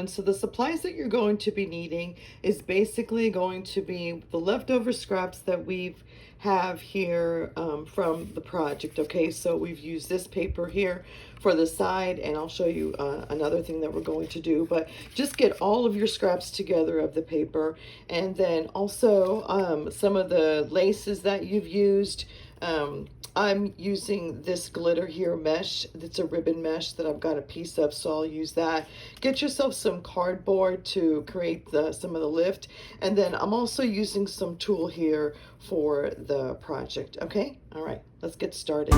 And so the supplies that you're going to be needing is basically going to be the leftover scraps that we've have here from the project. Okay, so we've used this paper here for the side, and I'll show you another thing that we're going to do. But just get all of your scraps together of the paper, and then also some of the laces that you've used. I'm using this glitter here mesh. It's a ribbon mesh that I've got a piece of, so I'll use that. Get yourself some cardboard to create some of the lift. And then I'm also using some tulle here for the project. Okay? All right, let's get started.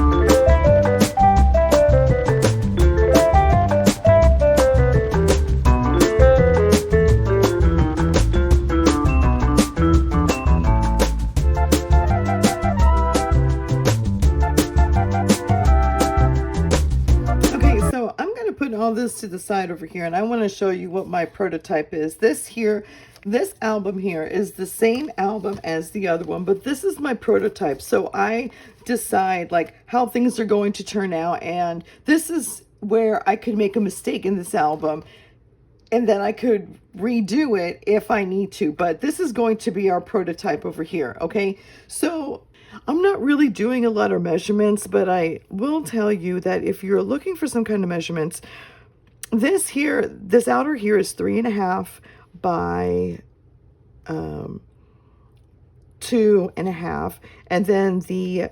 All this to the side over here, and I want to show you what my prototype is. This album here is the same album as the other one, but this is my prototype. So I decide like how things are going to turn out, and this is where I could make a mistake in this album, and then I could redo it if I need to. But this is going to be our prototype over here. Okay, so I'm not really doing a lot of measurements, but I will tell you that if you're looking for some kind of measurements, this outer here is 3.5 by 2.5, and then the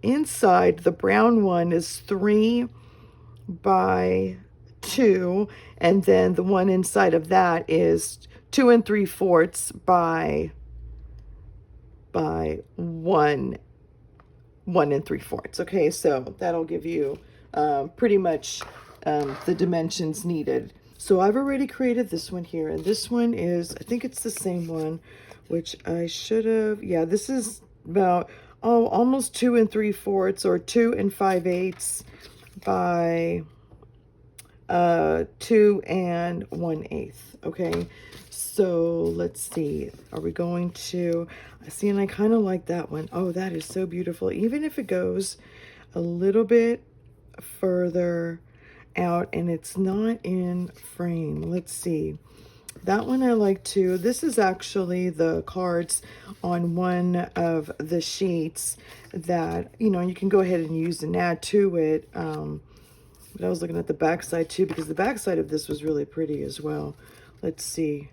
inside, the brown one, is 3 by 2, and then the one inside of that is 2 3/4 by 1 3/4. Okay, so that'll give you pretty much the dimensions needed. So I've already created this one here, and this one is, I think it's the same one, which I should have, yeah, this is about, almost 2 3/4 or 2 5/8 by 2 1/8. Okay, so let's see, are we going to see? And I kind of like that one. Oh, that is so beautiful. Even if it goes a little bit further out and it's not in frame, let's see, that one I like too. This is actually the cards on one of the sheets that, you know, you can go ahead and use and add to it. But I was looking at the back side too, because the back side of this was really pretty as well. Let's see.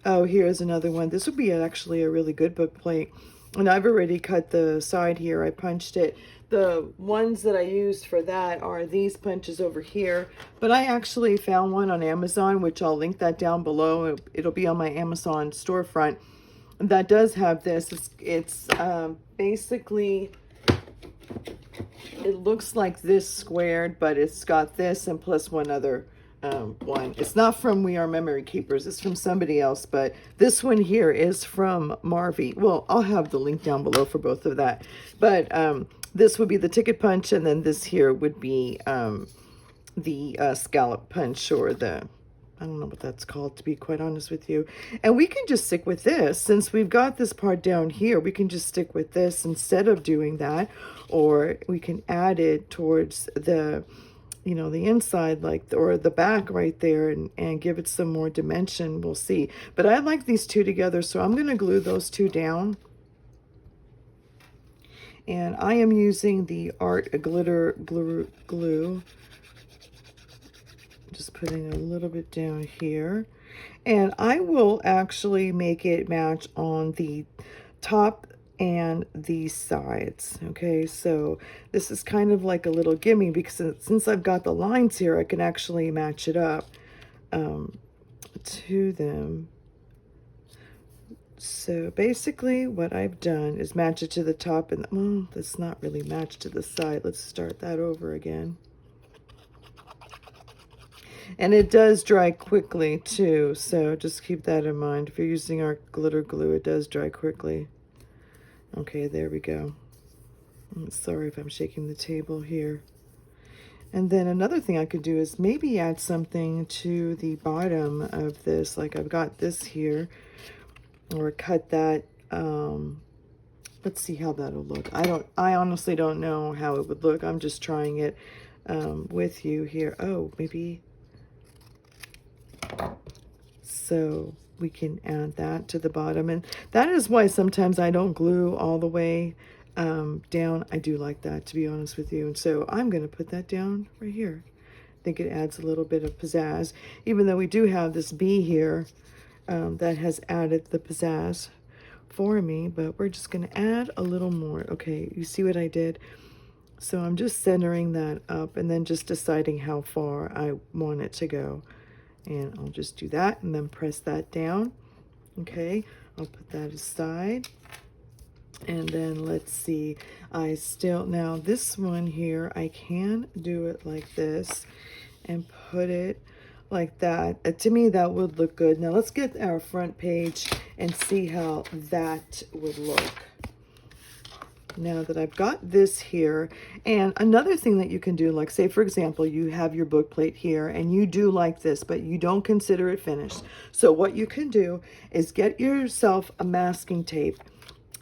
Oh, here's another one. This would be actually a really good book plate. And I've already cut the side here. I punched it. The ones that I used for that are these punches over here. But I actually found one on Amazon, which I'll link that down below. It'll be on my Amazon storefront. That does have this. It's basically, it looks like this squared, but it's got this and plus one other one. It's not from We Are Memory Keepers, it's from somebody else, but this one here is from Marvy. Well, I'll have the link down below for both of that. But this would be the ticket punch, and then this here would be the scallop punch, or the, I don't know what that's called, to be quite honest with you. And we can just stick with this. Since we've got this part down here, we can just stick with this instead of doing that. Or we can add it towards the, you know, the inside, like, or the back right there, and give it some more dimension. We'll see. But I like these two together, so I'm going to glue those two down. And I am using the Art Glitter glue. Just putting a little bit down here. And I will actually make it match on the top and the sides. Okay, so this is kind of like a little gimme, because since I've got the lines here, I can actually match it up to them. So basically what I've done is match it to the top, and well, that's not really matched to the side. Let's start that over again. And it does dry quickly too, so just keep that in mind. If you're using our glitter glue, it does dry quickly. Okay, there we go. I'm sorry if I'm shaking the table here. And then another thing I could do is maybe add something to the bottom of this, like I've got this here, or cut that. Let's see how that'll look. I honestly don't know how it would look. I'm just trying it with you here. Oh, maybe So we can add that to the bottom. And that is why sometimes I don't glue all the way down. I do like that, to be honest with you. And so I'm going to put that down right here. I think it adds a little bit of pizzazz, even though we do have this bee here that has added the pizzazz for me, but we're just going to add a little more. Okay, you see what I did? So I'm just centering that up and then just deciding how far I want it to go. And I'll just do that and then press that down. Okay, I'll put that aside. And then let's see, now this one here, I can do it like this and put it like that. To me, that would look good. Now let's get our front page and see how that would look. Now that I've got this here, and another thing that you can do, like say for example, you have your book plate here and you do like this, but you don't consider it finished. So what you can do is get yourself a masking tape.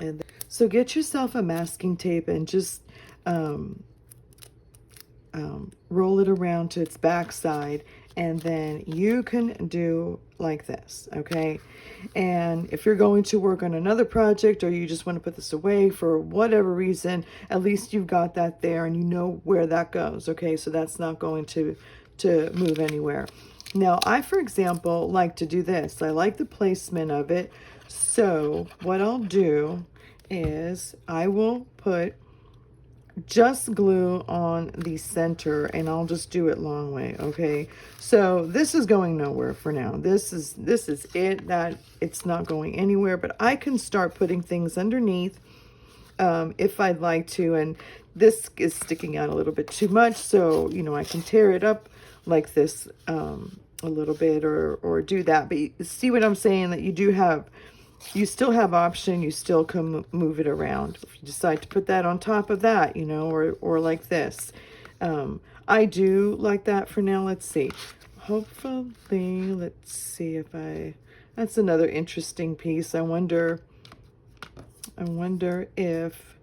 And so get yourself a masking tape and just roll it around to its back side, and then you can do like this, okay? And if you're going to work on another project, or you just want to put this away for whatever reason, at least you've got that there and you know where that goes, okay? So that's not going to move anywhere. Now, I, for example, like to do this. I like the placement of it. So what I'll do is I will put just glue on the center, and I'll just do it long way, okay? So this is going nowhere for now. This is it. That it's not going anywhere, but I can start putting things underneath if I'd like to. And this is sticking out a little bit too much, so you know, I can tear it up like this a little bit, or do that. But you see what I'm saying, that you still have option. You still can move it around if you decide to put that on top of that, you know, or like this. I do like that for now. Let's see. Hopefully, let's see if that's another interesting piece. I wonder if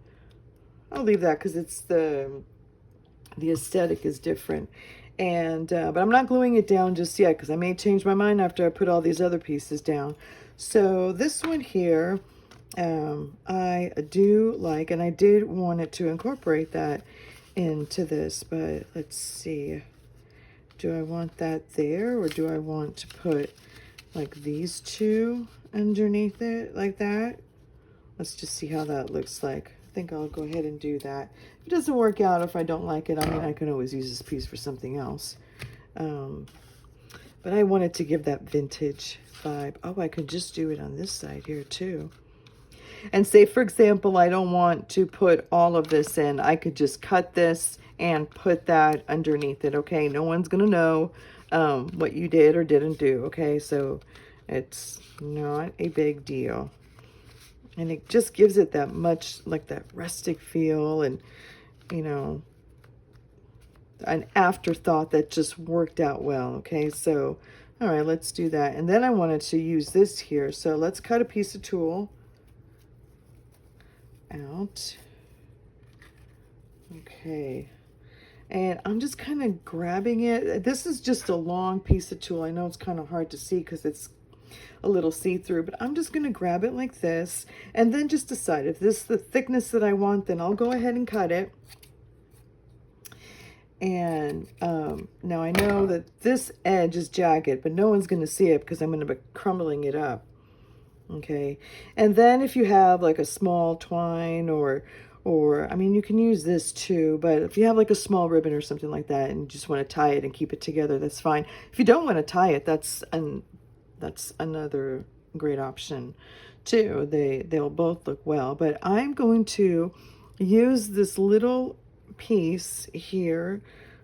I'll leave that, because it's the aesthetic is different. And but I'm not gluing it down just yet, because I may change my mind after I put all these other pieces down. So this one here, I do like, and I did want it to incorporate that into this, but let's see. Do I want that there, or do I want to put like these two underneath it like that? Let's just see how that looks like. I think I'll go ahead and do that. If it doesn't work out, if I don't like it, I mean, I can always use this piece for something else. But I wanted to give that vintage vibe. Oh, I could just do it on this side here too. And say, for example, I don't want to put all of this in. I could just cut this and put that underneath it, okay? No one's going to know what you did or didn't do, okay? So it's not a big deal. And it just gives it that much, like that rustic feel, and, you know, an afterthought that just worked out well, okay? So, all right, let's do that. And then I wanted to use this here. So let's cut a piece of tulle out. Okay. And I'm just kind of grabbing it. This is just a long piece of tulle. I know it's kind of hard to see because it's a little see-through, but I'm just going to grab it like this and then just decide if this is the thickness that I want, then I'll go ahead and cut it. And now I know that this edge is jagged, but no one's going to see it because I'm going to be crumbling it up. Okay. And then if you have like a small twine, or I mean, you can use this too, but if you have like a small ribbon or something like that and you just want to tie it and keep it together, that's fine. If you don't want to tie it, that's another great option too. They'll both look well, but I'm going to use this little piece here,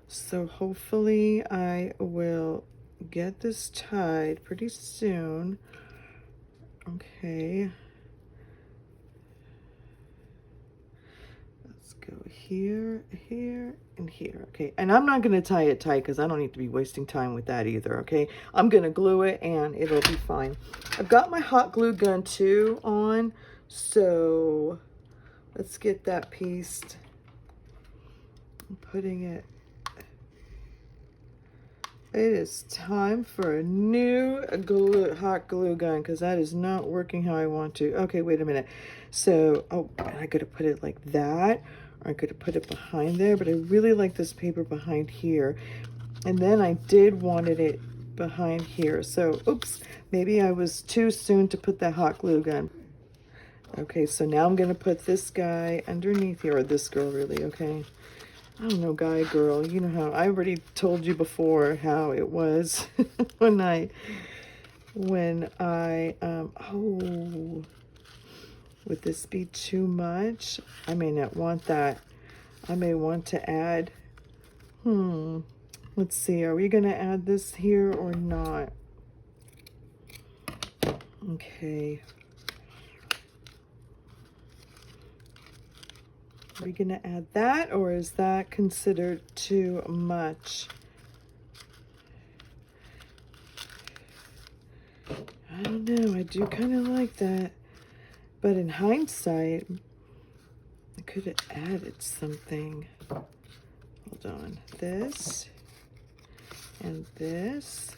so hopefully I will get this tied pretty soon. Okay, let's go here, here, and here. Okay, and I'm not going to tie it tight because I don't need to be wasting time with that either. Okay, I'm going to glue it and it'll be fine. I've got my hot glue gun too on, so let's get that pieced. I'm putting it It is time for a new hot glue gun because that is not working how I want to. Okay, wait a minute. So, oh, I could have put it like that, or I could have put it behind there, but I really like this paper behind here. And then I did wanted it behind here. So, oops, maybe I was too soon to put that hot glue gun. Okay, so now I'm going to put this guy underneath here, or this girl really, okay? I don't know, guy, girl, you know how, I already told you before how it was when I, oh, would this be too much? I may not want that. I may want to add, let's see, are we going to add this here or not? Okay. Are we going to add that, or is that considered too much? I don't know. I do kind of like that. But in hindsight, I could have added something. Hold on. This and this.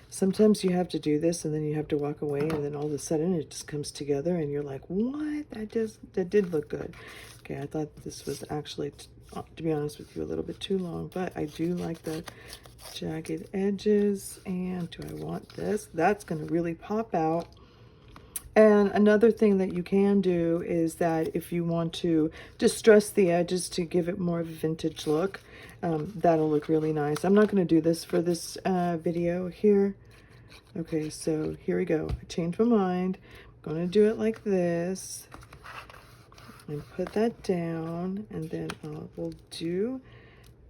Sometimes you have to do this and then you have to walk away, and then all of a sudden it just comes together and you're like, what? That did look good. Okay, I thought this was actually, to be honest with you, a little bit too long, but I do like the jagged edges. And do I want this? That's going to really pop out. And another thing that you can do is that if you want to distress the edges to give it more of a vintage look, that'll look really nice. I'm not going to do this for this video here. Okay, so here we go. I changed my mind. I'm going to do it like this. And put that down. And then we'll do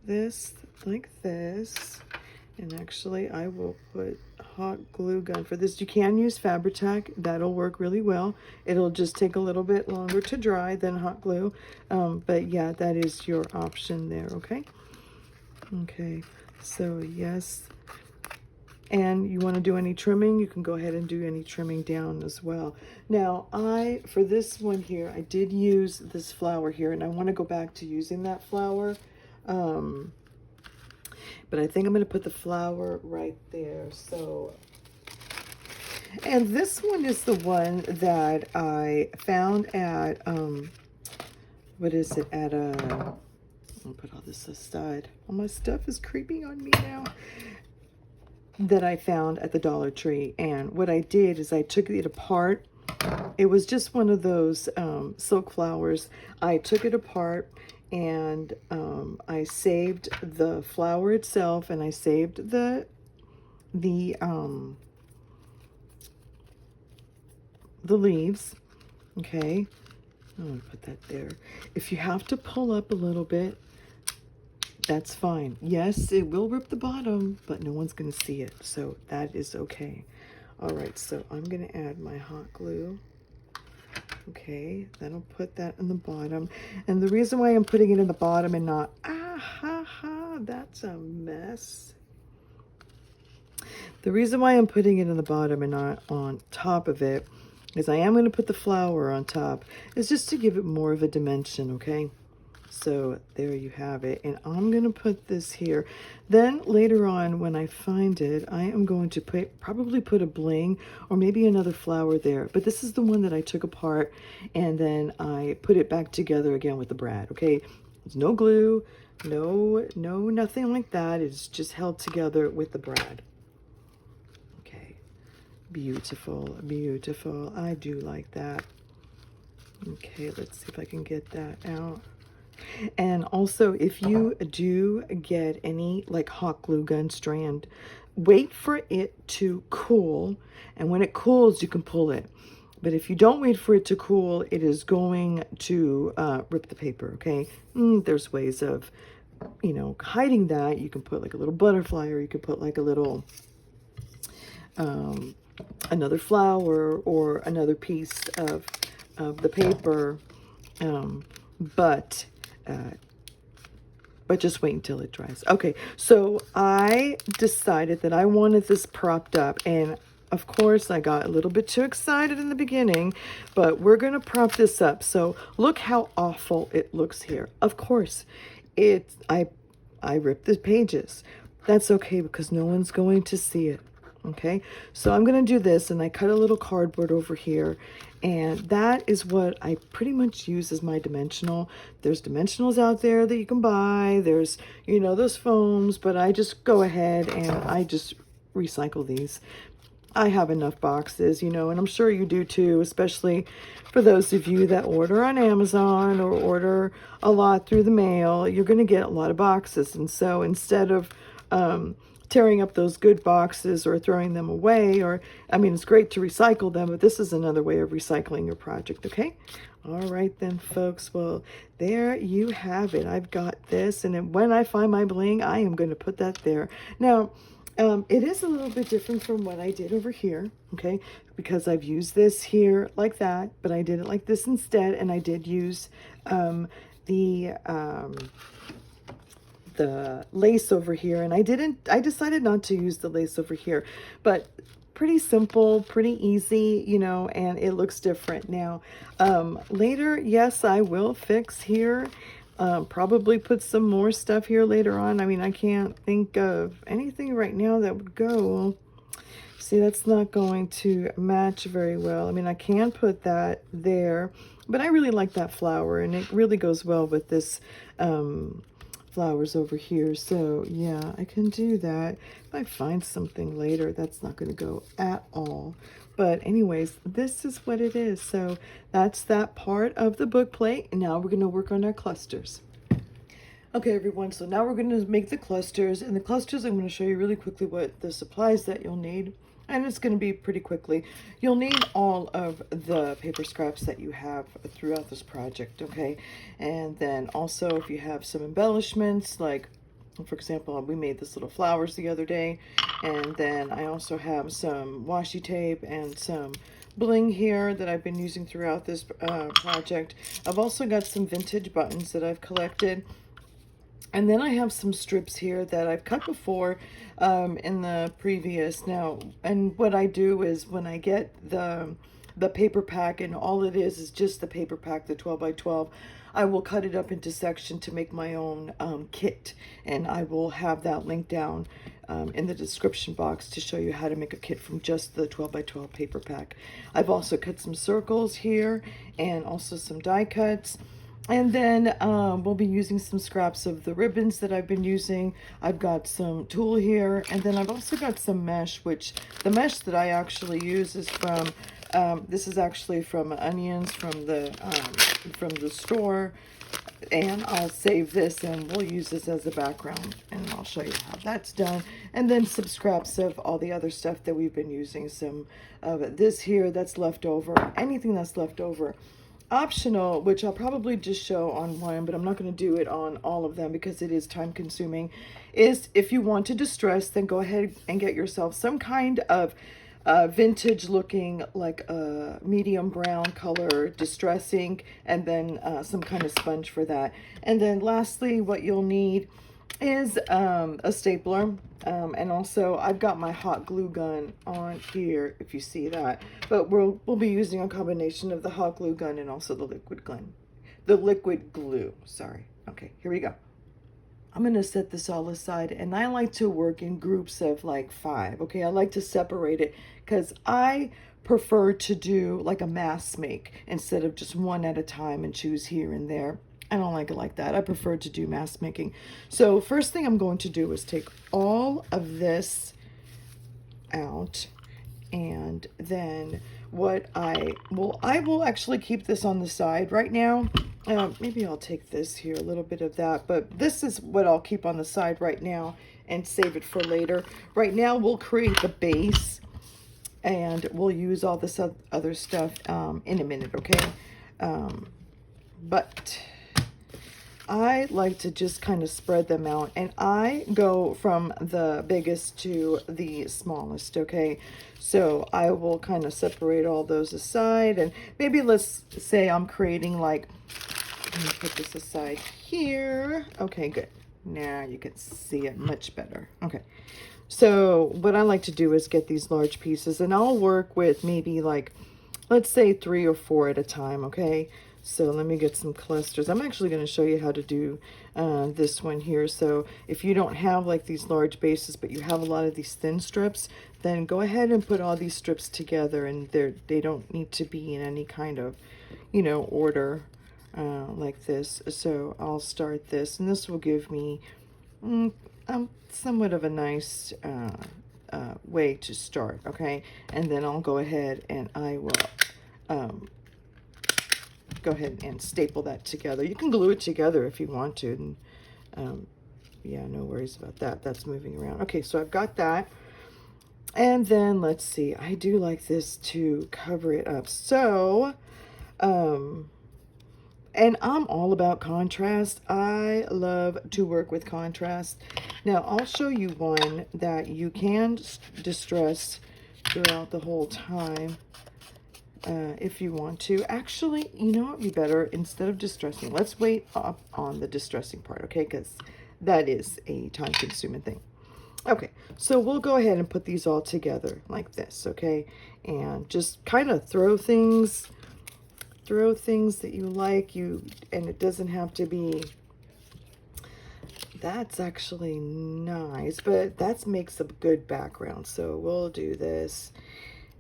this like this. And actually, I will put hot glue gun for this. You can use Fabri-Tac. That'll work really well. It'll just take a little bit longer to dry than hot glue. But yeah, that is your option there, okay? Okay, so yes. And you want to do any trimming, you can go ahead and do any trimming down as well. Now, for this one here, I did use this flower here, and I want to go back to using that flower. But I think I'm going to put the flower right there. So, and this one is the one that I found at, what is it, at I'll put all this aside. All my stuff is creeping on me now. That I found at the Dollar Tree. And what I did is I took it apart. It was just one of those silk flowers. I took it apart, and I saved the flower itself, and I saved the leaves. Okay, I'm gonna put that there. If you have to pull up a little bit, that's fine. Yes, it will rip the bottom, but no one's gonna see it, so that is okay. All right, so I'm gonna add my hot glue. Okay, then I'll put that in the bottom. And the reason why I'm putting it in the bottom and not, that's a mess. The reason why I'm putting it in the bottom and not on top of it is I am going to put the flower on top. It's just to give it more of a dimension, okay? So there you have it. And I'm going to put this here. Then later on, when I find it, I am going to probably put a bling or maybe another flower there. But this is the one that I took apart, and then I put it back together again with the brad, okay? There's no glue, no, nothing like that. It's just held together with the brad. Okay, beautiful, beautiful. I do like that. Okay, let's see if I can get that out. And also, if you do get any like hot glue gun strand, wait for it to cool, and when it cools you can pull it. But if you don't wait for it to cool, it is going to rip the paper, okay? There's ways of, you know, hiding that. You can put like a little butterfly, or you could put like a little another flower or another piece of the paper, but just wait until it dries. Okay, so I decided that I wanted this propped up, and of course I got a little bit too excited in the beginning, but we're gonna prop this up. So look how awful it looks here. Of course, I I rip the pages. That's okay because no one's going to see it. Okay, so I'm going to do this, and I cut a little cardboard over here, and that is what I pretty much use as my dimensional. There's dimensionals out there that you can buy. There's, you know, those foams, but I just go ahead and I just recycle these. I have enough boxes, you know, and I'm sure you do too, especially for those of you that order on Amazon or order a lot through the mail. You're going to get a lot of boxes, and so instead of tearing up those good boxes or throwing them away, or, I mean, it's great to recycle them, but this is another way of recycling your project, okay? All right then, folks. Well, there you have it. I've got this, and then when I find my bling, I am going to put that there. Now, it is a little bit different from what I did over here, okay? Because I've used this here like that, but I did it like this instead, and I did use the lace over here, and I decided not to use the lace over here, but pretty simple, pretty easy, you know, and it looks different. Now, later, yes, I will fix here, probably put some more stuff here later on. I mean, I can't think of anything right now that would go. See, that's not going to match very well. I mean, I can put that there, but I really like that flower, and it really goes well with this flowers over here. So yeah, I can do that. If I find something later, that's not going to go at all. But anyways, this is what it is. So that's that part of the book plate. And now we're going to work on our clusters. Okay, everyone, so now we're going to make the clusters. And the clusters, I'm going to show you really quickly what the supplies that you'll need. And it's going to be pretty quickly. You'll need all of the paper scraps that you have throughout this project, okay? And then also if you have some embellishments, like, for example, we made this little flowers the other day. And then I also have some washi tape and some bling here that I've been using throughout this project. I've also got some vintage buttons that I've collected. And then I have some strips here that I've cut before in the previous. Now, and what I do is when I get the paper pack, and all it is just the paper pack, the 12 by 12, I will cut it up into section to make my own kit. And I will have that link down in the description box to show you how to make a kit from just the 12 by 12 paper pack. I've also cut some circles here and also some die cuts. And then we'll be using some scraps of the ribbons that I've been using. I've got some tulle here, and then I've also got some mesh, which the mesh that I actually use is from, this is actually from onions from the store. And I'll save this and we'll use this as a background, and I'll show you how that's done. And then some scraps of all the other stuff that we've been using. Some of this here that's left over, anything that's left over. Optional, which I'll probably just show on one, but I'm not going to do it on all of them because it is time consuming, is if you want to distress, then go ahead and get yourself some kind of vintage looking, like a medium brown color distress ink, and then some kind of sponge for that. And then lastly, what you'll need is a stapler, and also I've got my hot glue gun on here, if you see that, but we'll be using a combination of the hot glue gun and also the liquid glue, sorry. Okay, here we go. I'm going to set this all aside, and I like to work in groups of like 5, okay? I like to separate it because I prefer to do like a mass make instead of just one at a time and choose here and there. I don't like it like that. I prefer to do mass making. So first thing I'm going to do is take all of this out, and then what I will actually keep this on the side right now. Maybe I'll take this here, a little bit of that, but this is what I'll keep on the side right now and save it for later. Right now we'll create the base, and we'll use all this other stuff in a minute, okay? But I like to just kind of spread them out, and I go from the biggest to the smallest, okay? So I will kind of separate all those aside, and maybe let's say I'm creating like, let me put this aside here. Okay, good. Now you can see it much better. Okay. So what I like to do is get these large pieces, and I'll work with maybe like, let's say 3 or 4 at a time, okay? So let me get some clusters. I'm actually going to show you how to do this one here. So if you don't have like these large bases, but you have a lot of these thin strips, then go ahead and put all these strips together, and they don't need to be in any kind of, you know, order like this. So I'll start this, and this will give me somewhat of a nice way to start, okay? And then I'll go ahead and I will go ahead and staple that together. You can glue it together if you want to. And yeah, no worries about that. That's moving around. Okay, so I've got that. And then let's see, I do like this to cover it up. So, and I'm all about contrast. I love to work with contrast. Now, I'll show you one that you can distress throughout the whole time if you want to. Actually, you know what would be better? Instead of distressing, let's wait up on the distressing part, okay? Because that is a time-consuming thing. Okay, so we'll go ahead and put these all together like this, okay? And just kind of throw things that you like, and it doesn't have to be, that's actually nice, but that makes a good background. So we'll do this,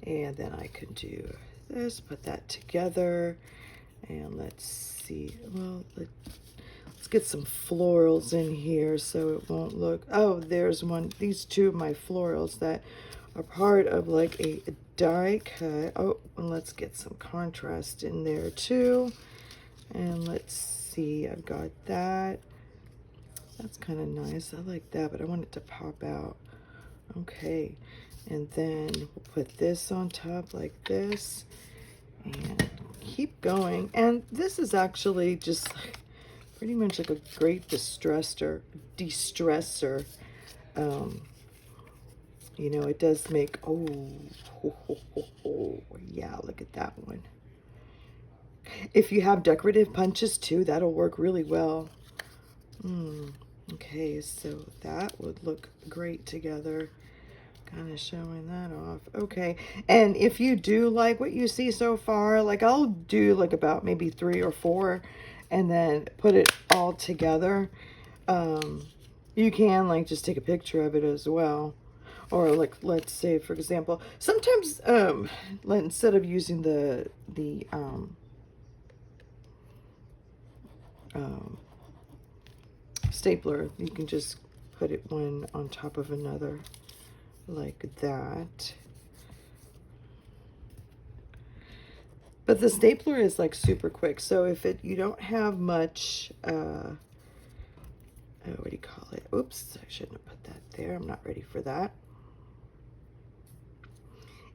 and then I can do this, put that together, and let's see, well, let's get some florals in here so it won't look, oh, there's one, these two of my florals that are part of like a die cut. Oh, and let's get some contrast in there too. And let's see, I've got that. That's kind of nice. I like that, but I want it to pop out. Okay, and then we'll put this on top like this and keep going. And this is actually just like pretty much like a great de-stressor. You know, it does make, yeah, look at that one. If you have decorative punches too, that'll work really well. Okay, so that would look great together. Kind of showing that off. Okay, and if you do like what you see so far, like I'll do like about maybe 3 or 4 and then put it all together. You can like just take a picture of it as well. Or like, let's say, for example, sometimes instead of using the stapler, you can just put it one on top of another like that. But the stapler is like super quick, so if you don't have much what do you call it? Oops, I shouldn't have put that there. I'm not ready for that.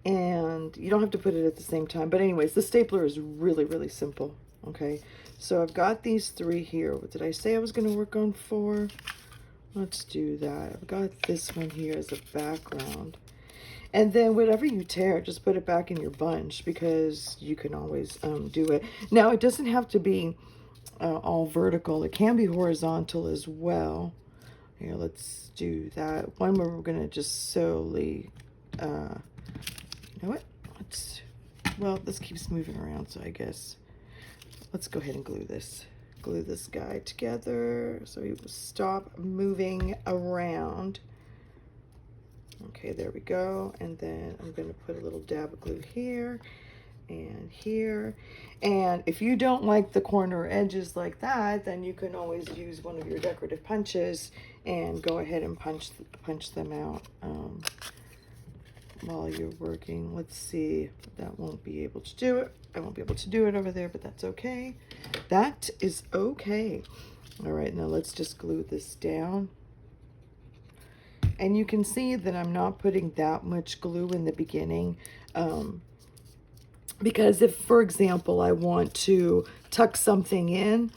And you don't have to put it at the same time, but anyways, the stapler is really, really simple. Okay, so I've got these 3 here. What did I say I was going to work on 4? Let's do that. I've got this one here as a background, and then whatever you tear, just put it back in your bunch, because you can always do it. Now, it doesn't have to be all vertical. It can be horizontal as well. Here, let's do that one where we're going to just solely you know what? Well, this keeps moving around, so I guess let's go ahead and glue this guy together so he will stop moving around. Okay, there we go. And then I'm going to put a little dab of glue here and here. And if you don't like the corner edges like that, then you can always use one of your decorative punches and go ahead and punch them out while you're working. Let's see, that won't be able to do it. I won't be able to do it over there, but that's okay. That is okay. All right, now let's just glue this down. And you can see that I'm not putting that much glue in the beginning, because if, for example, I want to tuck something in,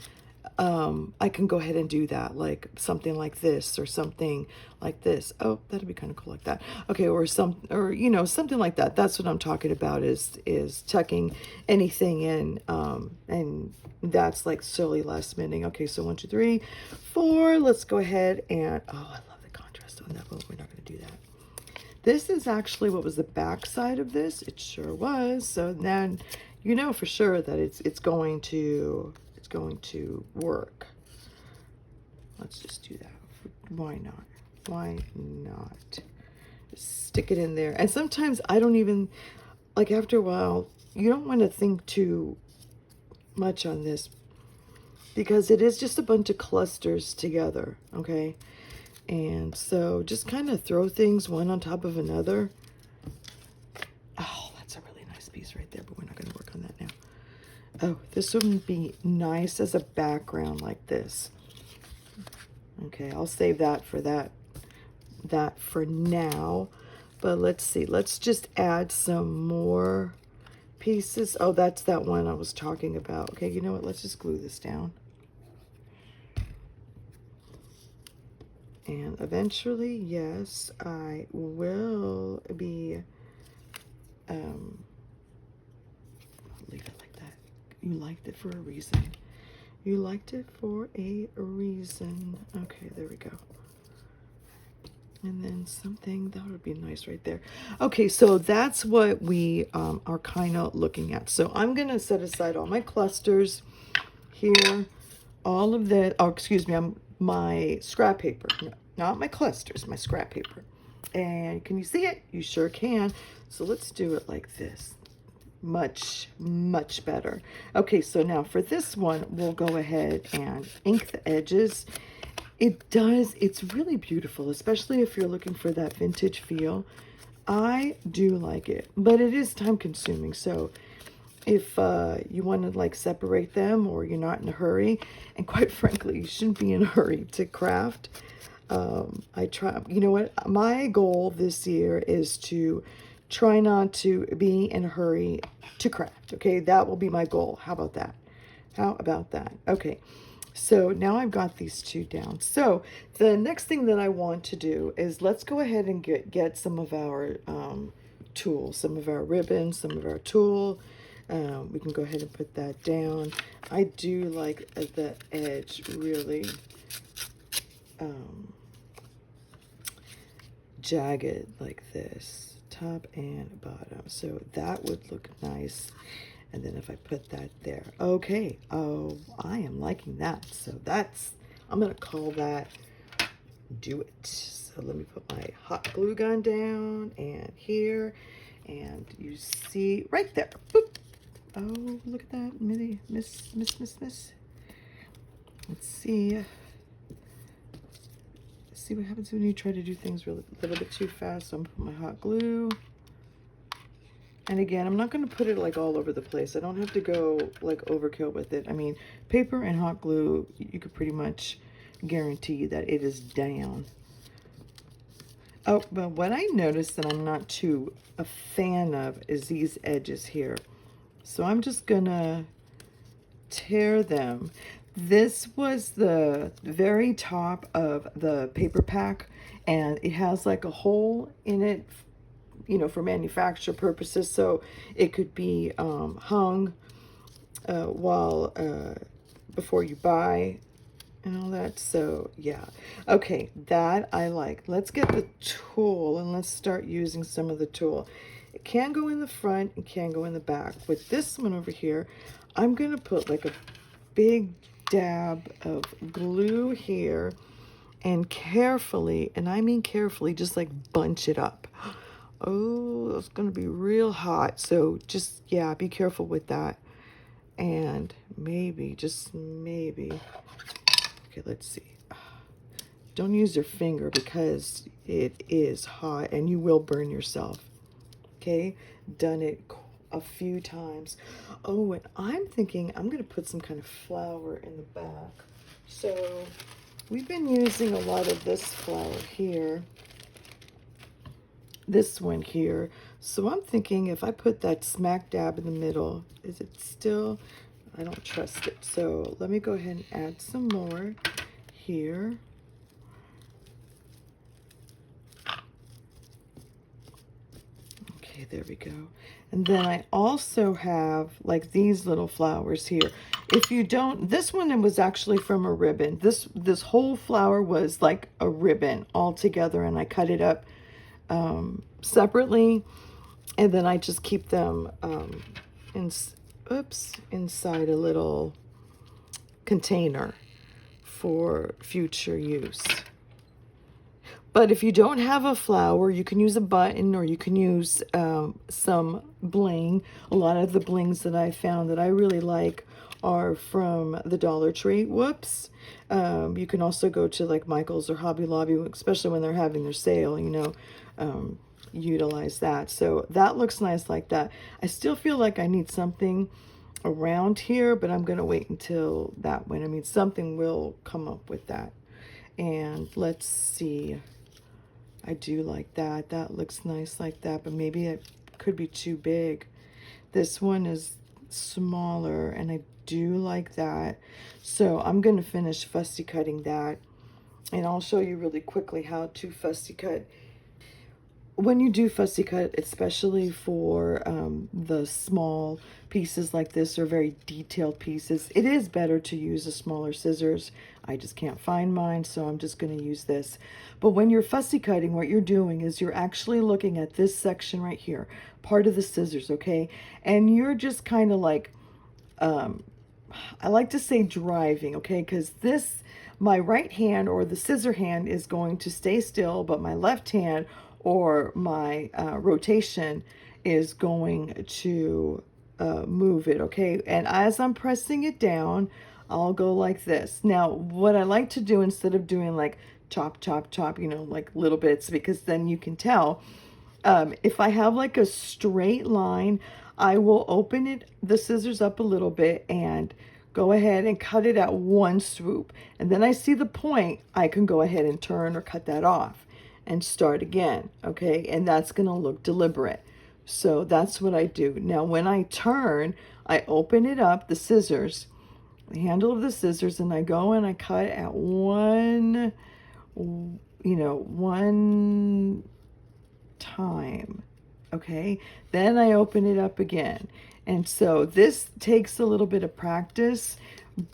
I can go ahead and do that, like something like this or something like this. Oh, that'd be kind of cool like that. Okay, or you know, something like that. That's what I'm talking about, is tucking anything in, and that's like silly last minute. Okay, so 1, 2, 3, 4. Let's go ahead and, oh, I love the contrast on that, but we're not going to do that. This is actually what was the back side of this. It sure was. So then you know for sure that it's going to work. Let's just do that. Why not? Why not? Stick it in there. And sometimes I don't even, like, after a while, you don't want to think too much on this, because it is just a bunch of clusters together, okay? And so just kind of throw things one on top of another. Oh, that's a really nice piece right there, but we're not going to work on that now. Oh, this would be nice as a background like this. Okay, I'll save that for that for now. But let's see, let's just add some more pieces. Oh, that's that one I was talking about. Okay, you know what? Let's just glue this down. And eventually, yes, I will be, I'll leave it like that. You liked it for a reason. You liked it for a reason. Okay, there we go. And then something, that would be nice right there. Okay, so that's what we are kind of looking at. So I'm going to set aside all my clusters here. All of the, oh, excuse me, my scrap paper. No, not my clusters, my scrap paper. And can you see it? You sure can. So let's do it like this. Much, much better. Okay, so now for this one, we'll go ahead and ink the edges. It's really beautiful, especially if you're looking for that vintage feel. I do like it, but it is time consuming. So if you want to like separate them, or you're not in a hurry, and quite frankly, you shouldn't be in a hurry to craft. I try, you know what, my goal this year is to try not to be in a hurry to craft. Okay, that will be my goal. How about that? How about that? Okay, so now I've got these two down. So the next thing that I want to do is let's go ahead and get some of our tools, some of our ribbons, some of our tulle. We can go ahead and put that down. I do like the edge really jagged like this, top and bottom. So that would look nice. And then if I put that there, okay. Oh, I am liking that. So that's, I'm gonna call that do it. So let me put my hot glue gun down and here, and you see right there. Boop. Oh, look at that, miss. Let's see. See what happens when you try to do things a little bit too fast. So I'm gonna put my hot glue. And again, I'm not going to put it like all over the place. I don't have to go like overkill with it. I mean, paper and hot glue, you could pretty much guarantee that it is down. Oh, but what I noticed that I'm not too a fan of is these edges here. So I'm just going to tear them. This was the very top of the paper pack, and it has like a hole in it, you know, for manufacture purposes, so it could be hung before you buy and all that. So yeah, okay, that I like. Let's get the tool and let's start using some of the tool. It can go in the front, it can go in the back. With this one over here, I'm gonna put like a big dab of glue here, and carefully, and I mean carefully, just like bunch it up. Oh, it's going to be real hot. So just, yeah, be careful with that. And maybe, just maybe. Okay, let's see. Don't use your finger because it is hot and you will burn yourself. Okay, done it a few times. Oh, and I'm thinking I'm going to put some kind of flower in the back. So we've been using a lot of this flower here. This one here. So I'm thinking if I put that smack dab in the middle, is it still, I don't trust it. So let me go ahead and add some more here. Okay, there we go. And then I also have like these little flowers here. If you don't, this one was actually from a ribbon. This whole flower was like a ribbon all together, and I cut it up separately, and then I just keep them oops, inside a little container for future use. But if you don't have a flower, you can use a button, or you can use some bling. A lot of the blings that I found that I really like are from the Dollar Tree. Whoops. You can also go to like Michael's or Hobby Lobby, especially when they're having their sale, you know, utilize that. So that looks nice like that. I still feel like I need something around here, but I'm going to wait until that one. I mean, something will come up with that. And let's see. I do like that. That looks nice like that, but maybe it could be too big. This one is smaller, and I do like that. So I'm going to finish fussy cutting that, and I'll show you really quickly how to fussy cut. When you do fussy cut, especially for the small pieces like this, or very detailed pieces, it is better to use a smaller scissors. I just can't find mine, so I'm just going to use this. But when you're fussy cutting, what you're doing is you're actually looking at this section right here, part of the scissors, okay? And you're just kind of like, I like to say driving, okay? Because this, my right hand or the scissor hand is going to stay still, but my left hand or my rotation is going to move it, okay? And as I'm pressing it down, I'll go like this. Now, what I like to do, instead of doing like chop, chop, chop, you know, like little bits, because then you can tell, if I have like a straight line, I will open it, the scissors up a little bit, and go ahead and cut it at one swoop. And then I see the point, I can go ahead and turn or cut that off and start again, okay? And that's gonna look deliberate. So that's what I do. Now, when I turn, I open it up, the scissors, the handle of the scissors, and I go and I cut at one, you know, one time, okay? Then I open it up again. And so this takes a little bit of practice,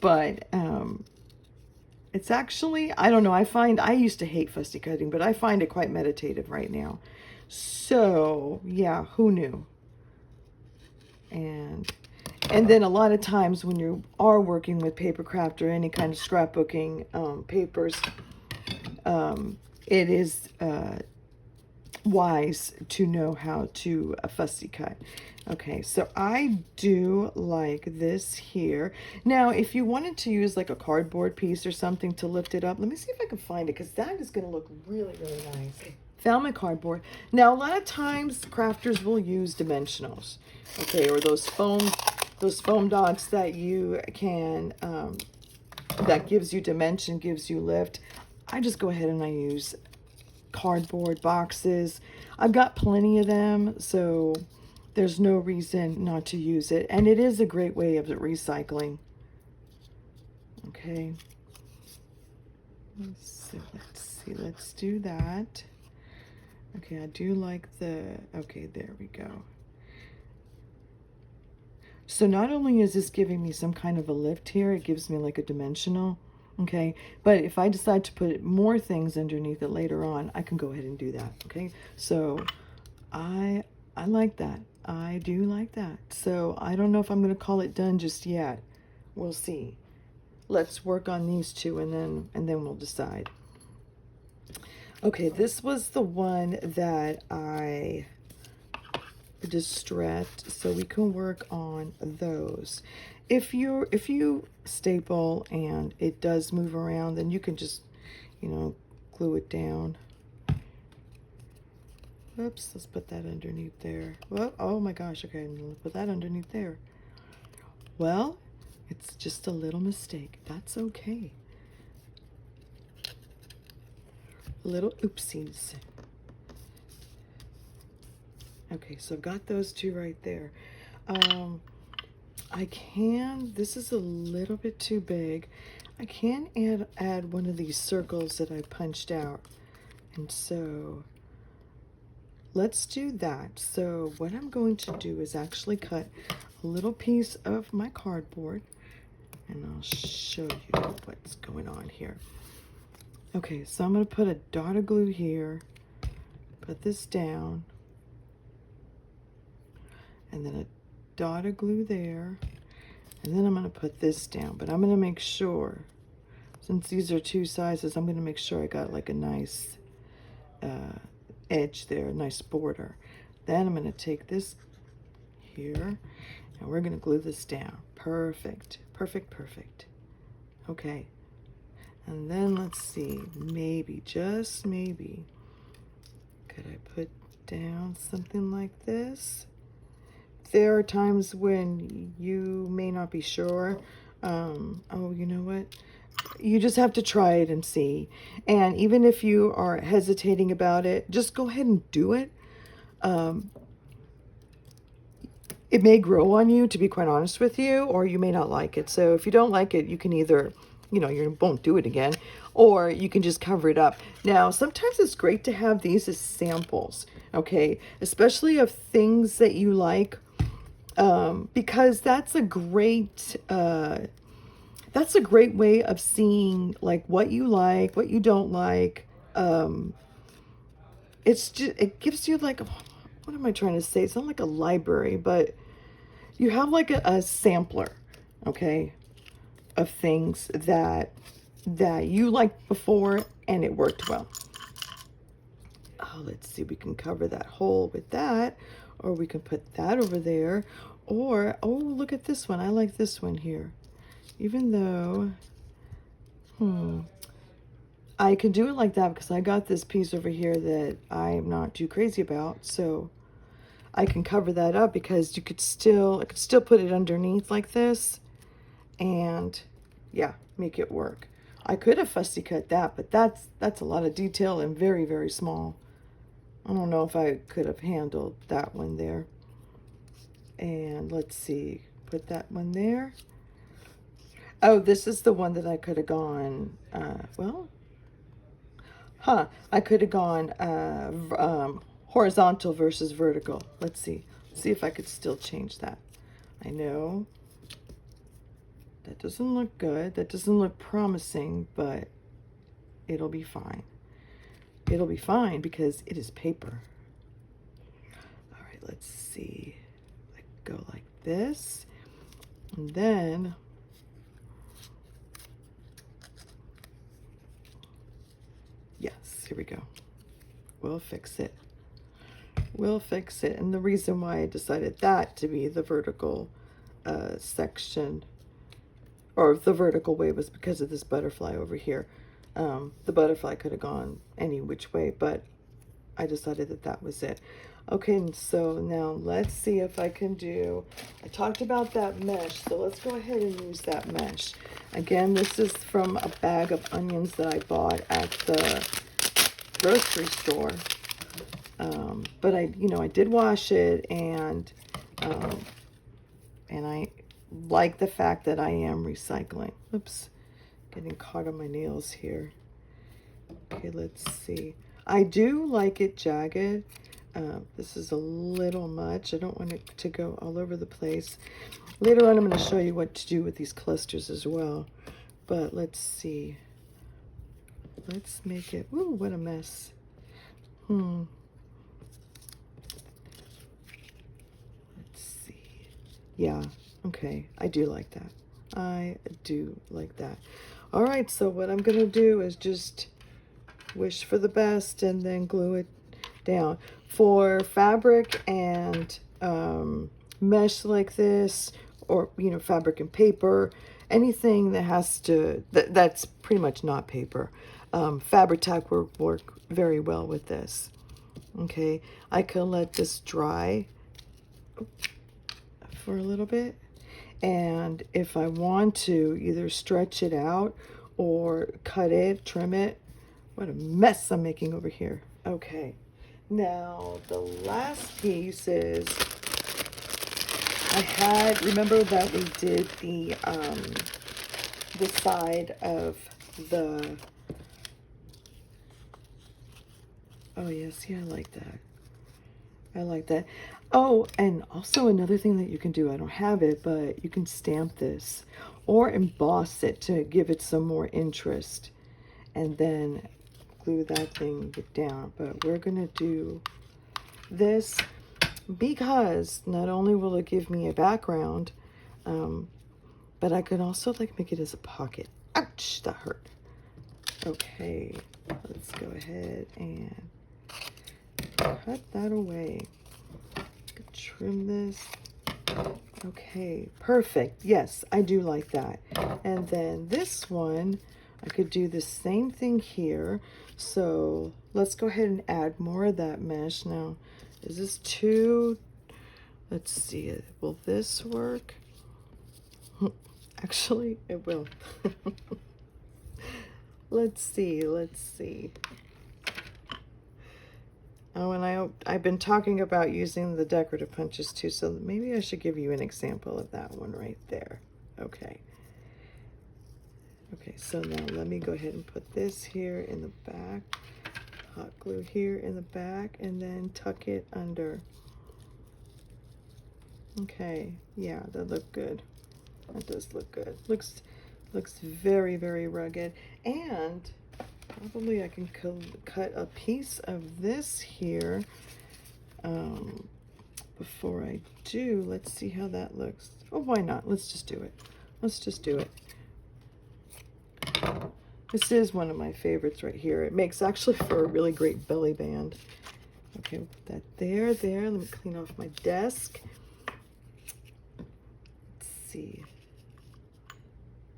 but it's actually, I don't know, I used to hate fussy cutting, but I find it quite meditative right now. So yeah, who knew? And then a lot of times when you are working with paper craft or any kind of scrapbooking papers, it is wise to know how to fussy cut. Okay, so I do like this here. Now, if you wanted to use like a cardboard piece or something to lift it up, let me see if I can find it, because that is going to look really, really nice. Found my cardboard. Now, a lot of times crafters will use dimensionals, okay, or those foam dots that you can, that gives you dimension, gives you lift. I just go ahead and I use cardboard boxes. I've got plenty of them, so there's no reason not to use it. And it is a great way of recycling. Okay. So let's do that. Okay, I do like okay, there we go. So not only is this giving me some kind of a lift here, it gives me like a dimensional. Okay, but if I decide to put more things underneath it later on, I can go ahead and do that. Okay, so I like that. I do like that. So I don't know if I'm going to call it done just yet. We'll see. Let's work on these two, and then we'll decide. Okay, this was the one that I distressed, so we can work on those. If you staple and it does move around, then you can just, you know, glue it down. Oops, let's put that underneath there. Well, oh my gosh, okay, I'm gonna put that underneath there. Well, it's just a little mistake. That's okay. Little oopsies. Okay, so I've got those two right there. This is a little bit too big. I can add one of these circles that I punched out. And so let's do that. So what I'm going to do is actually cut a little piece of my cardboard, and I'll show you what's going on here. Okay, so I'm going to put a dot of glue here, put this down, and then dot of glue there. And then I'm going to put this down, but I'm going to make sure, since these are two sizes, I'm going to make sure I got like a nice edge there, a nice border. Then I'm going to take this here, and we're going to glue this down. Perfect, perfect, perfect. Okay. And then let's see, maybe, just maybe, could I put down something like this? There are times when you may not be sure. Oh, you know what? You just have to try it and see. And even if you are hesitating about it, just go ahead and do it. It may grow on you, to be quite honest with you, or you may not like it. So if you don't like it, you can either, you know, you won't do it again, or you can just cover it up. Now, sometimes it's great to have these as samples, okay? Especially of things that you like, because that's a great way of seeing like what you like, what you don't like. It's just, it gives you like, what am I trying to say? It's not like a library, but you have like a sampler, okay, of things that you liked before and it worked well. Oh, let's see, we can cover that hole with that, or we can put that over there, or, oh, look at this one. I like this one here. Even though, I could do it like that because I got this piece over here that I'm not too crazy about, so I can cover that up because I could still put it underneath like this, and yeah, make it work. I could have fussy cut that, but that's a lot of detail and very, very small. I don't know if I could have handled that one there. And let's see, put that one there. Oh, this is the one that I could have gone, I could have gone horizontal versus vertical. Let's see if I could still change that. I know that doesn't look good. That doesn't look promising, but it'll be fine. It'll be fine because it is paper. All right, let's see. Go like this, and then yes, here we go. We'll fix it. We'll fix it. And the reason why I decided that to be the vertical section, or the vertical way, was because of this butterfly over here. The butterfly could have gone any which way, but I decided that that was it. Okay, and so now let's see if I can do, I talked about that mesh, so let's go ahead and use that mesh. Again, this is from a bag of onions that I bought at the grocery store. But I did wash it, and I like the fact that I am recycling. Oops, getting caught on my nails here. Okay, let's see. I do like it jagged. This is a little much. I don't want it to go all over the place. Later on, I'm going to show you what to do with these clusters as well. But let's see. Let's make it, ooh, what a mess. Let's see. Yeah, okay. I do like that. I do like that. All right, so what I'm going to do is just wish for the best and then glue it down. For fabric and mesh like this, or fabric and paper, anything that has to, that's pretty much not paper. Fabric tack will work very well with this. Okay, I can let this dry for a little bit, and if I want to either stretch it out or cut it, trim it. What a mess I'm making over here. Okay, now the last piece is, remember that we did the side of the, oh yes, yeah, I like that. I like that. Oh, and also another thing that you can do, I don't have it, but you can stamp this or emboss it to give it some more interest, and then glue that thing down. But we're gonna do this. because not only will it give me a background, but I could also like make it as a pocket. Ouch, that hurt. Okay, let's go ahead and cut that away. Trim this. Okay, perfect. Yes, I do like that. And then this one, I could do the same thing here. So let's go ahead and add more of that mesh. Now, is this too, let's see, will this work? Actually, it will. Let's see. Oh, and I've been talking about using the decorative punches too, so maybe I should give you an example of that one right there. Okay. Okay, so now let me go ahead and put this here in the back, hot glue here in the back, and then tuck it under. Okay, yeah, that looked good. That does look good. Looks very, very rugged. And probably I can cut a piece of this here before I do. Let's see how that looks. Oh, why not? Let's just do it. Let's just do it. This is one of my favorites right here. It makes actually for a really great belly band. Okay, we'll put that there. Let me clean off my desk. Let's see.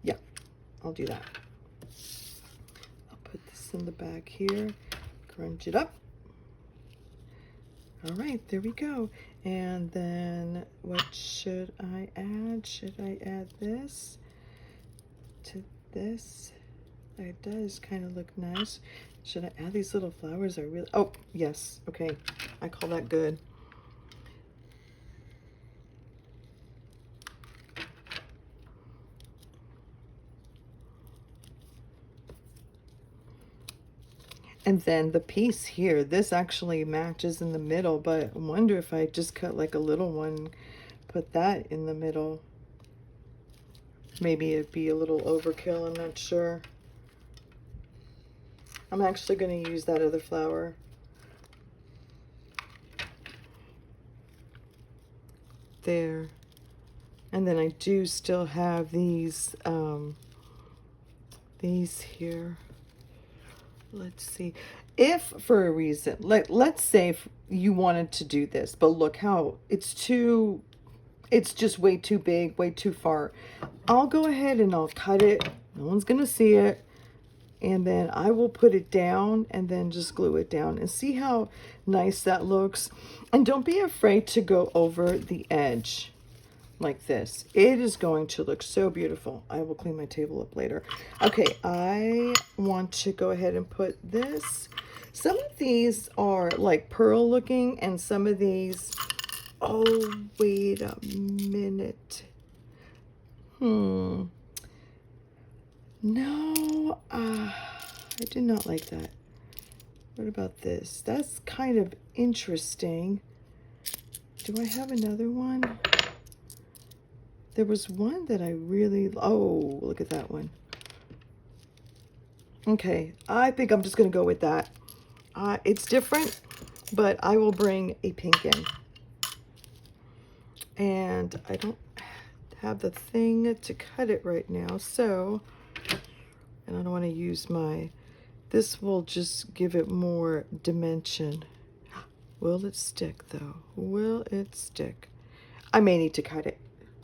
Yeah, I'll do that. I'll put this in the back here, crunch it up. All right, there we go. And then what should I add? Should I add this to this? It does kind of look nice. Should I add these little flowers? Oh, yes. Okay, I call that good. And then the piece here, this actually matches in the middle, but I wonder if I just cut like a little one, put that in the middle. Maybe it'd be a little overkill, I'm not sure. I'm actually going to use that other flower. There. And then I do still have these here. Let's see. If for a reason, let's say if you wanted to do this, but look how it's just way too big, way too far. I'll go ahead and I'll cut it. No one's going to see it. And then I will put it down and then just glue it down and see how nice that looks. And don't be afraid to go over the edge like this. It is going to look so beautiful. I will clean my table up later. Okay, I want to go ahead and put this. Some of these are like pearl looking and some of these, oh, wait a minute. No, I did not like that. What about this? That's kind of interesting. Do I have another one? There was one that I really, oh, look at that one. Okay, I think I'm just going to go with that. It's different, but I will bring a pink in. And I don't have the thing to cut it right now, so, and I don't want to use this will just give it more dimension. Will it stick though? Will it stick? I may need to cut it.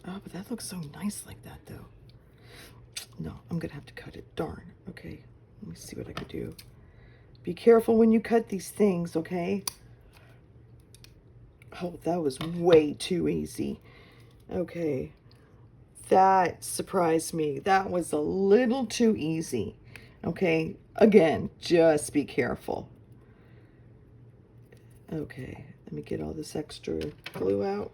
Oh, but that looks so nice like that though. No, I'm gonna have to cut it. Darn. Okay, let me see what I could do. Be careful when you cut these things, okay? Oh, that was way too easy. Okay, that surprised me. That was a little too easy. Okay, again, just be careful. Okay, let me get all this extra glue out.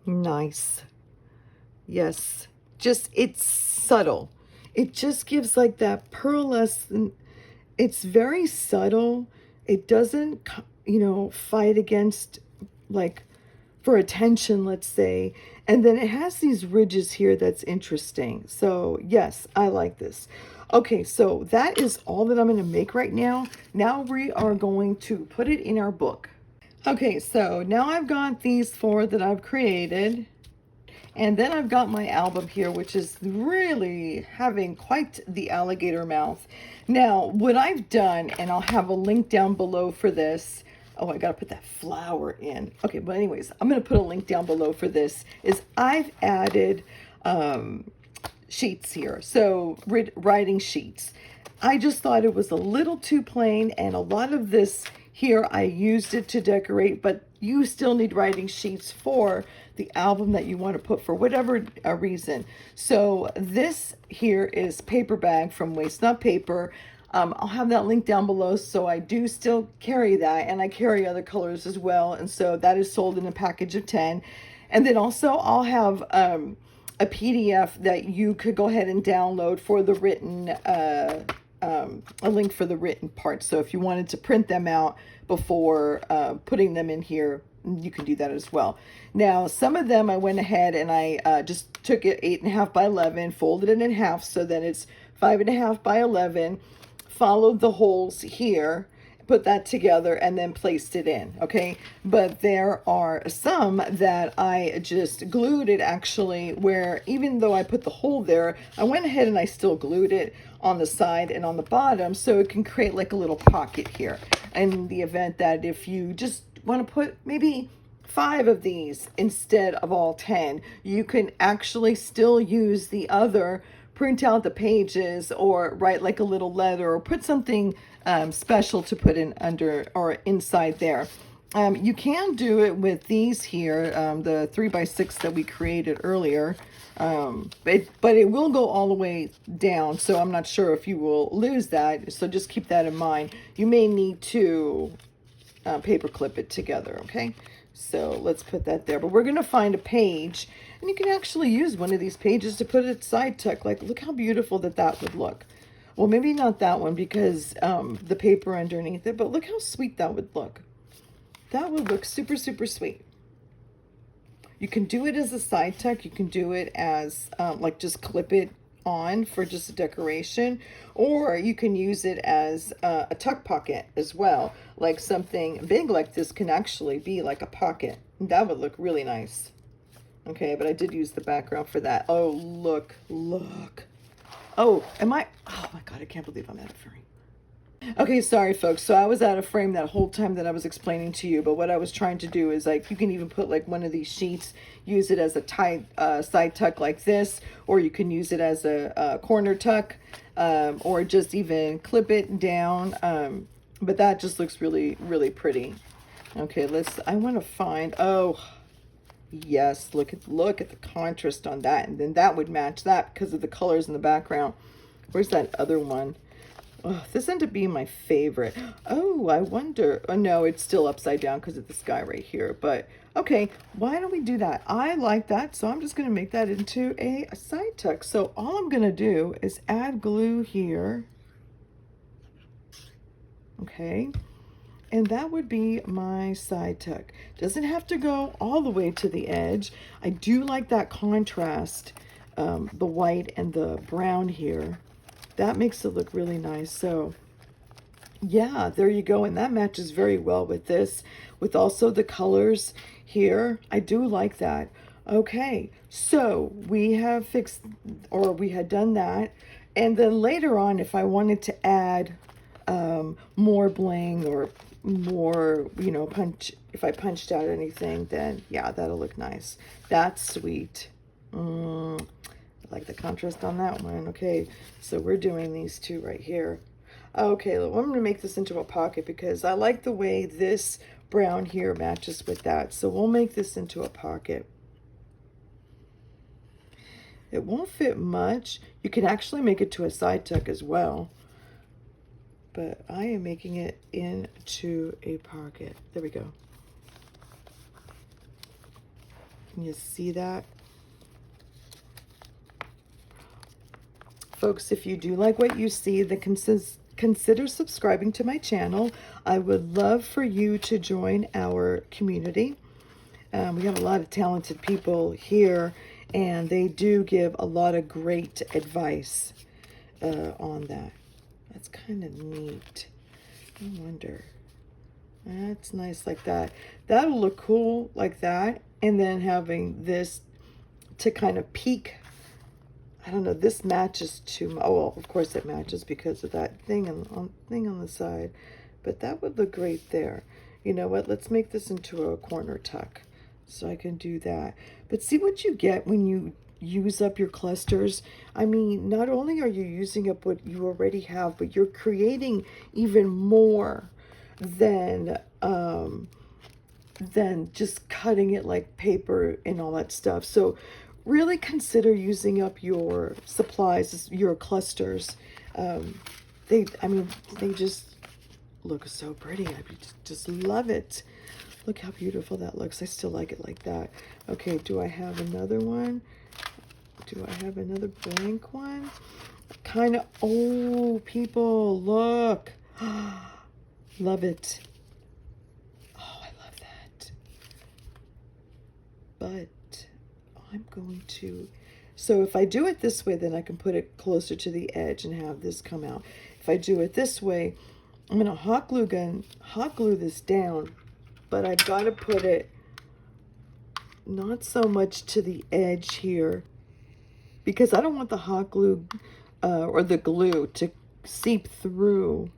Nice. Yes, just, it's subtle. It just gives like that pearlescent, it's very subtle. It doesn't, you know, fight against, like, for attention, let's say. And then it has these ridges here that's interesting. So yes, I like this. Okay, so that is all that I'm going to make right now. Now we are going to put it in our book. Okay, so now I've got these 4 that I've created. And then I've got my album here, which is really having quite the alligator mouth. Now, what I've done, and I'll have a link down below for this. Oh, I got to put that flower in. Okay, but anyways, I'm going to put a link down below for this, is I've added sheets here. So, writing sheets. I just thought it was a little too plain, and a lot of this here I used it to decorate, but you still need writing sheets for the album that you want to put for whatever reason. So this here is paper bag from Waste Not Paper. I'll have that link down below. So I do still carry that, and I carry other colors as well. And so that is sold in a package of 10. And then also I'll have a PDF that you could go ahead and download for the written a link for the written part. So if you wanted to print them out before putting them in here, you can do that as well. Now, some of them I went ahead and I just took it 8.5 by 11, folded it in half so that it's 5.5 by 11, followed the holes here, put that together, and then placed it in. Okay, but there are some that I just glued it, actually, where even though I put the hole there, I went ahead and I still glued it on the side and on the bottom, so it can create like a little pocket here in the event that if you just want to put maybe 5 of these instead of all 10, you can actually still use the other, print out the pages, or write like a little letter, or put something special to put in under or inside there. You can do it with these here, the 3x6 that we created earlier, but it will go all the way down, so I'm not sure if you will lose that, so just keep that in mind. You may need to paper clip it together. Okay, so let's put that there, but we're going to find a page, and you can actually use one of these pages to put it side tuck. Like, look how beautiful that would look. Well, maybe not that one because the paper underneath it, but look how sweet that would look. That would look super, super sweet. You can do it as a side tuck. You can do it as like just clip it on for just a decoration, or you can use it as a tuck pocket as well. Like something big like this can actually be like a pocket. That would look really nice. Okay, but I did use the background for that. Oh, look, look. Oh, oh my God, I can't believe I'm out of frame. Okay, sorry folks. So I was out of frame that whole time that I was explaining to you, but what I was trying to do is, like, you can even put like one of these sheets, use it as a side tuck like this, or you can use it as a corner tuck, or just even clip it down. But that just looks really, really pretty. Okay, I want to find, oh, yes, look at the contrast on that, and then that would match that because of the colors in the background. Where's that other one? Oh, this ended up being my favorite. Oh, I wonder. Oh, no, it's still upside down because of this guy right here. But okay, why don't we do that? I like that, so I'm just going to make that into a side tuck. So all I'm going to do is add glue here. Okay, and that would be my side tuck. Doesn't have to go all the way to the edge. I do like that contrast, the white and the brown here. That makes it look really nice. So yeah, there you go. And that matches very well with this, with also the colors here. I do like that. Okay, so we have fixed, or we had done that. And then later on, if I wanted to add more bling or more, you know, if I punched out anything, then yeah, that'll look nice. That's sweet. I like the contrast on that one. Okay, so we're doing these two right here. Okay, well, I'm going to make this into a pocket because I like the way this brown here matches with that. So we'll make this into a pocket. It won't fit much. You can actually make it to a side tuck as well. But I am making it into a pocket. There we go. Can you see that? Folks, if you do like what you see, then consider subscribing to my channel. I would love for you to join our community. We have a lot of talented people here, and they do give a lot of great advice. on that. That's kind of neat. I wonder. That's nice like that. That'll look cool like that. And then having this to kind of peek. I don't know, this matches to, oh, well, of course it matches because of that thing on the side. But that would look great there. You know what? Let's make this into a corner tuck. So I can do that. But see what you get when you use up your clusters. I mean, not only are you using up what you already have, but you're creating even more than just cutting it like paper and all that stuff. So really consider using up your supplies, your clusters. They just look so pretty. I just love it. Look how beautiful that looks. I still like it like that. Okay, do I have another one? Do I have another blank one? Kind of, oh, people, look. Love it. Oh, I love that. But I'm going to, so if I do it this way, then I can put it closer to the edge and have this come out. If I do it this way, I'm going to hot glue this down, but I've got to put it not so much to the edge here because I don't want the hot glue or the glue to seep through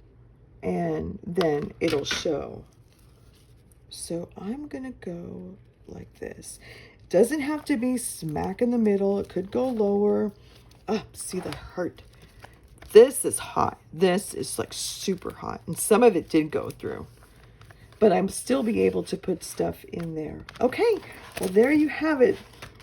and then it'll show. So I'm going to go like this. It doesn't have to be smack in the middle. It could go lower. Oh, see the hurt. This is hot. This is like super hot. And some of it did go through. But I'm still be able to put stuff in there. Okay, well there you have it.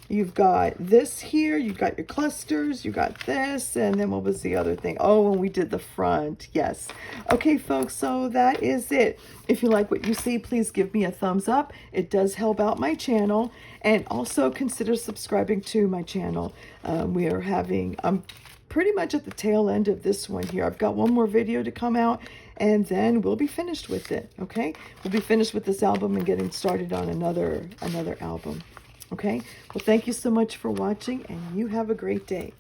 You've got this here, you've got your clusters, you got this, and then what was the other thing? Oh, and we did the front, yes. Okay, folks, so that is it. If you like what you see, please give me a thumbs up. It does help out my channel. And also consider subscribing to my channel. I'm pretty much at the tail end of this one here. I've got one more video to come out, and then we'll be finished with it, okay? We'll be finished with this album and getting started on another album. Okay, well, thank you so much for watching, and you have a great day.